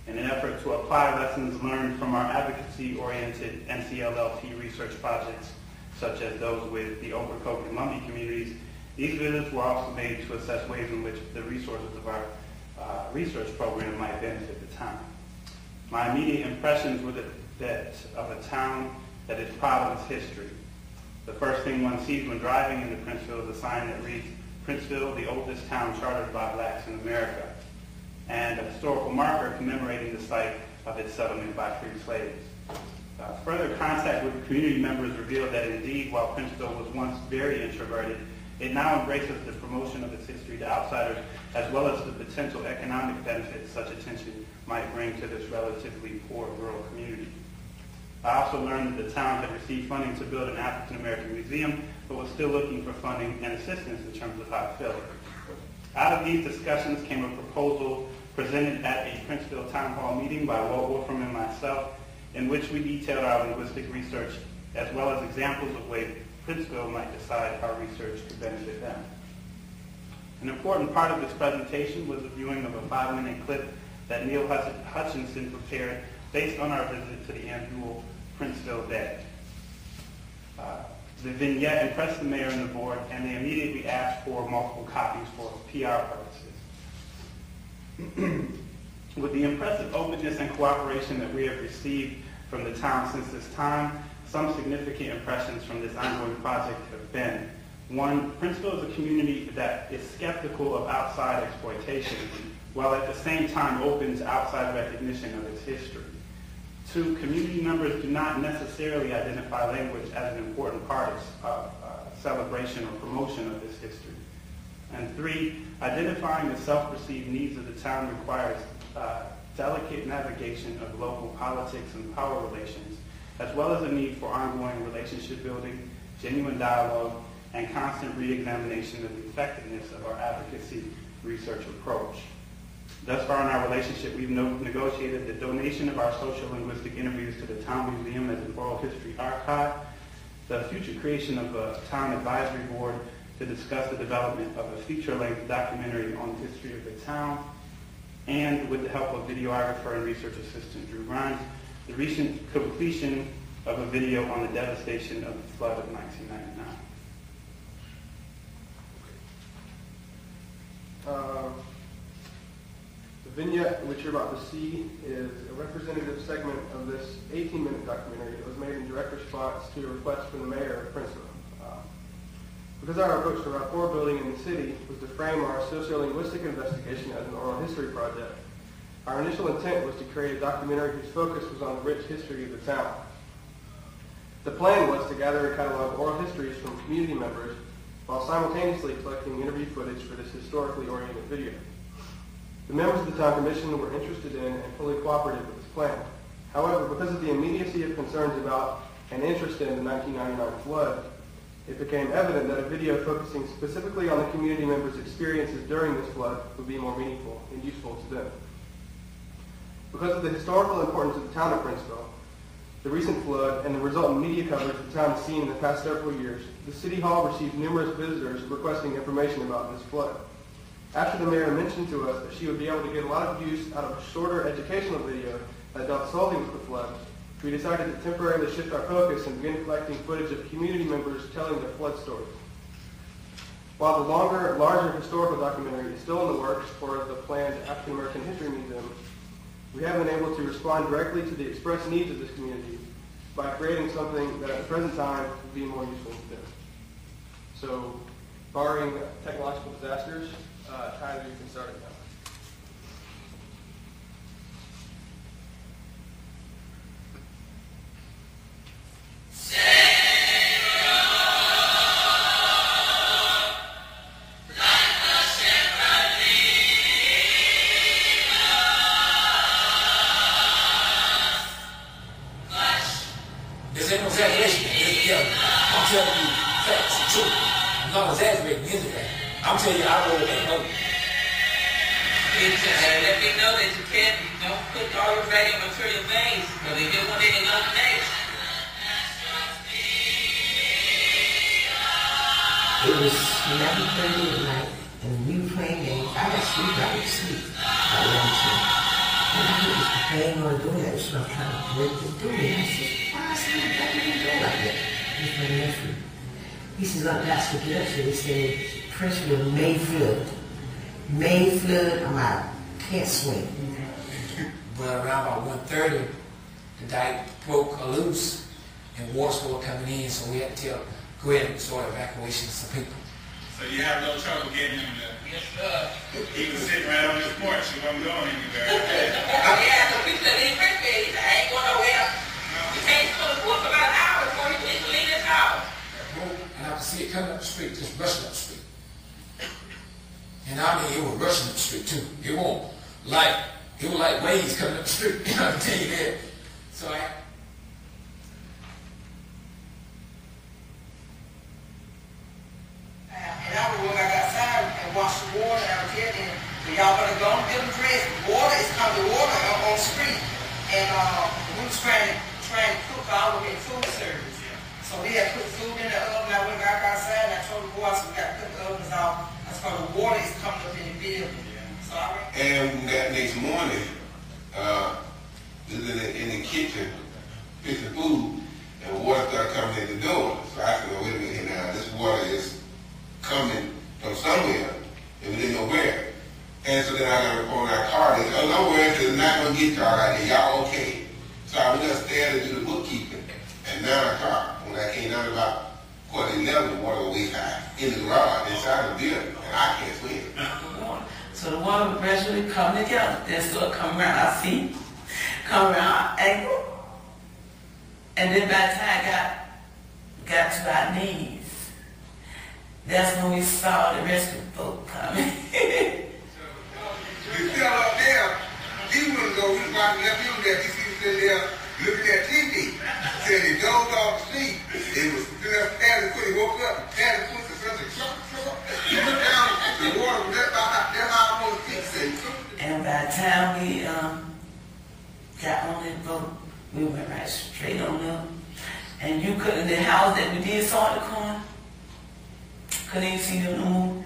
in an effort to apply lessons learned from our advocacy-oriented NCLLP research projects, such as those with the Overcoat and Lumbee communities. These visits were also made to assess ways in which the resources of our research program might benefit the town. My immediate impressions were that of a town that is proud of its history. The first thing one sees when driving into Princeville is a sign that reads, "Princeville, the oldest town chartered by blacks in America," and a historical marker commemorating the site of its settlement by free slaves. Further contact with community members revealed that indeed, while Princeville was once very introverted, it now embraces the promotion of its history to outsiders, as well as the potential economic benefits such attention might bring to this relatively poor rural community. I also learned that the town had received funding to build an African American museum, but was still looking for funding and assistance in terms of how to fill it. Out of these discussions came a proposal presented at a Princeville Town Hall meeting by Walt, Wolfram, and myself, in which we detailed our linguistic research, as well as examples of ways Princeville might decide how research could benefit them. An important part of this presentation was the viewing of a 5-minute clip that Neil Hutchinson prepared based on our visit to the annual Princeville Day. The vignette impressed the mayor and the board, and they immediately asked for multiple copies for PR purposes. With the impressive openness and cooperation that we have received from the town since this time, some significant impressions from this ongoing project have been: 1, Princeville is a community that is skeptical of outside exploitation, while at the same time open to outside recognition of its history. 2, community members do not necessarily identify language as an important part of celebration or promotion of this history. And 3, identifying the self-perceived needs of the town requires delicate navigation of local politics and power relations, as well as a need for ongoing relationship building, genuine dialogue, and constant re-examination of the effectiveness of our advocacy research approach. Thus far in our relationship, we've negotiated the donation of our sociolinguistic interviews to the Town Museum as an oral history archive, the future creation of a town advisory board to discuss the development of a feature-length documentary on the history of the town, and with the help of videographer and research assistant Drew Grimes, the recent completion of a video on the devastation of the flood of 1999. The vignette which you're about to see is a representative segment of this 18-minute documentary that was made in direct response to a request from the mayor of Princeville. Because our approach to rapport building in the city was to frame our sociolinguistic investigation as an oral history project, our initial intent was to create a documentary whose focus was on the rich history of the town. The plan was to gather and catalog oral histories from community members while simultaneously collecting interview footage for this historically oriented video. The members of the Town Commission were interested in and fully cooperative with this plan. However, because of the immediacy of concerns about and interest in the 1999 flood, it became evident that a video focusing specifically on the community members' experiences during this flood would be more meaningful and useful to them. Because of the historical importance of the town of Princeville, the recent flood, and the resultant media coverage the town has seen in the past several years, the City Hall received numerous visitors requesting information about this flood. After the mayor mentioned to us that she would be able to get a lot of use out of a shorter educational video that dealt solely with the flood, we decided to temporarily shift our focus and begin collecting footage of community members telling their flood stories. While the longer, larger historical documentary is still in the works for the planned African American History Museum, we have been able to respond directly to the expressed needs of this community by creating something that at the present time would be more useful to them. So, barring technological disasters, Tyler, you can start it now. This ain't no exaggeration. I'm telling you facts and truth. I'm not exaggerating any of that. I'm telling you, I really ain't know. Let me know that you can't, don't put all your value on material things, because they just want it in other things. It was 11:30 at night, and we were playing games. I got sleep, I was asleep. I went to. And I heard they ain't gonna do that. So I'm trying to break it through me. I said, why is he not going to do like that? He's my nephew. He says, look, that's the good. So he said, Principal May flood. May flood, I'm out. Can't swim. But around about 1:30, the dike broke loose and water started coming in, so we had to go ahead and start evacuation of some people. So you have no trouble getting him to... Yes, sir. He was sitting right on his porch. He wasn't going anywhere. Yeah, so we said, he said, I ain't going nowhere. He came to the pool for about an hour before he could leave his house. And I could see it coming up the street, just rushing up the street. And I mean, it was rushing up the street too. It was like waves coming up the street. I can tell you that. So And I was when I got outside and washed the water, and I was telling them, y'all better go and get them dressed. Water is coming, water on the street. And we was trying to cook all of it food service. So we had put food in the oven. I went back outside and I told the boys we got to put the ovens off. That's why the water is coming up in the building. So and that next morning, in the kitchen, fixing food, and water started coming in the door. So I said, well, wait a minute now, this water is coming from somewhere, and we didn't know where. And so then I got a report on our car, they said, oh, don't worry, it's not going to get y'all out there, y'all okay. So I went upstairs to do the bookkeeping, at 9 o'clock, when I came down about 11:15, the water was way high, in the garage, inside the building, and I can't swim. So the water would gradually come together, then start coming around our feet, come around our ankle, and then by the time I got to our knees, that's when we saw the rescue boat coming. The fellow up there, he wouldn't go, he was watching that film there, he was sitting there looking at TV. Said he dozed off to sleep. It was as he woke up, as he put the something, he looked down, the water was that high on his feet, said, And by the time we got on that boat, we went right straight on up. And you couldn't, the house that we did saw in the corner, couldn't even see them no more.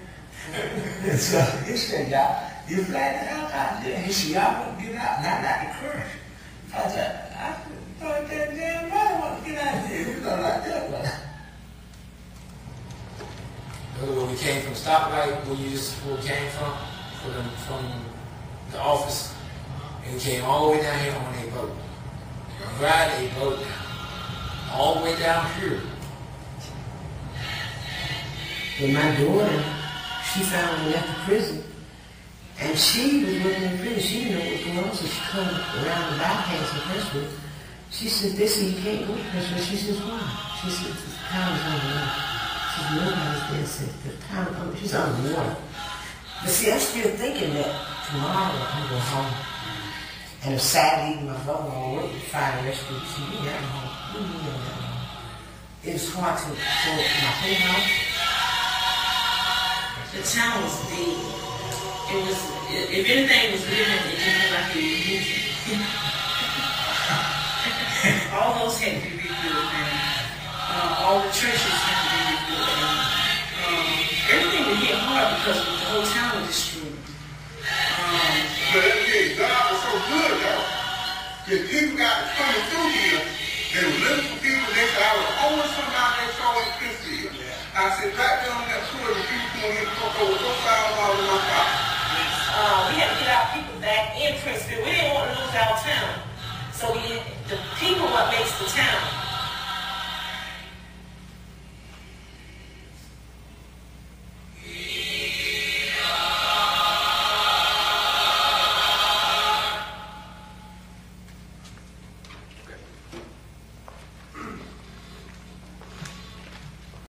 so he said, y'all, you flat the hell out there. He said, y'all want to get out, not like the crush. I said, I thought that damn brother want to get out of here. We don't like that one. When we came from stoplight, where we came from the office, and we came all the way down here on a boat. Ride a boat down, all the way down here. But my daughter, she finally left the prison, and she was working in prison. She didn't know what was going on, so she come around the bypass in Presswood. She said, they said, you can't go to Presswood. She says, why? She said, the town is underwater. She said, nobody's there. Said, the town, she's underwater. But see, I'm still thinking that tomorrow I'm going home. And if Saturday, my brother will work with fire rescue. See, we got home. It was hard to go to my whole house. The town was dead. It was, if anything was living, it didn't look like it was moving. All those had to be rebuilt, and all the churches had to be rebuilt. And, everything would hit hard because the whole town was destroyed. but that day, God was so good, though. If people got coming through here, they were looking for people, they said, I was always somebody they saw in Christie. I said, back there on that tour, the people coming in, over $4,000 in my car. We had to get our people back in Princeton. We didn't want to lose our town. So the people what makes the town.